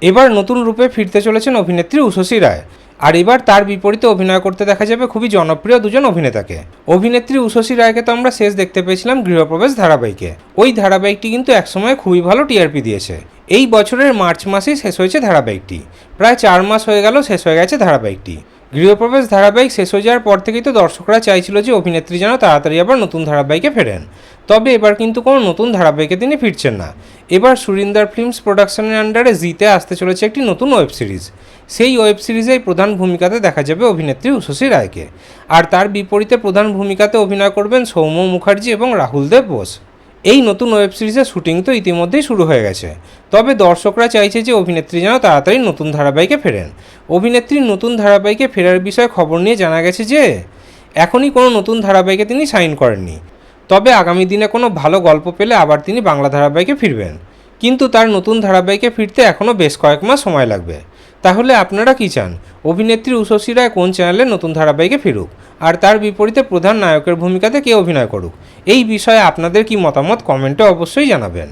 এবার নতুন রূপে ফিরতে চলেছেন অভিনেত্রী উষসী রায়। আর এবার তার বিপরীতে অভিনয় করতে দেখা যাবে খুবই জনপ্রিয় দুজন অভিনেতাকে। অভিনেত্রী উষসী রায়কে তো আমরা শেষ দেখতে পেয়েছিলাম গৃহপ্রবেশ ধারাবাহিকে। ওই ধারাবাহিকটি কিন্তু একসময় খুবই ভালো টিআরপি দিয়েছে। এই বছরের মার্চ মাসেই শেষ হয়েছে ধারাবাহিকটি। প্রায় 4 মাস হয়ে গেল শেষ হয়ে গেছে ধারাবাহিকটি। গৃহপ্রবেশ ধারাবাহিক শেষ হয়ে যাওয়ার পর থেকেই তো দর্শকরা চাইছিল যে অভিনেত্রী যেন তাড়াতাড়ি আবার নতুন ধারাবাহিকে ফেরেন। তবে এবার কিন্তু কোনো নতুন ধারাবাহিকে তিনি ফিরছেন না। এবার সুরিন্দার ফিল্মস প্রোডাকশনের আন্ডারে জিতে আসতে চলেছে একটি নতুন ওয়েব সিরিজ। সেই ওয়েব সিরিজেই প্রধান ভূমিকাতে দেখা যাবে অভিনেত্রী উষসী রায়কে। আর তার বিপরীতে প্রধান ভূমিকাতে অভিনয় করবেন সৌম্য মুখার্জি এবং রাহুল দেব বোস। এই নতুন ওয়েব সিরিজের শুটিং তো ইতিমধ্যেই শুরু হয়ে গেছে। তবে দর্শকরা চাইছে যে অভিনেত্রী যেন তাড়াতাড়ি নতুন ধারাবাহিকে ফেরেন। অভিনেত্রীর নতুন ধারাবাহিকে ফেরার বিষয়ে খবর নিয়ে জানা গেছে যে এখনই কোনো নতুন ধারাবাহিকে তিনি সাইন করেননি। তবে আগামী দিনে কোনো ভালো গল্প পেলে আবার তিনি বাংলা ধারাবাহিকে ফিরবেন। কিন্তু তার নতুন ধারাবাহিকে ফিরতে এখনও বেশ কয়েক মাস সময় লাগবে। তাহলে আপনারা কি চান, অভিনেত্রী উষসী রায় কোন চ্যানেলে নতুন ধারাবাহিকে ফিরুক, আর তার বিপরীতে প্রধান নায়কের ভূমিকাতে কে অভিনয় করুক? এই বিষয়ে আপনাদের কি মতামত কমেন্টে অবশ্যই জানাবেন।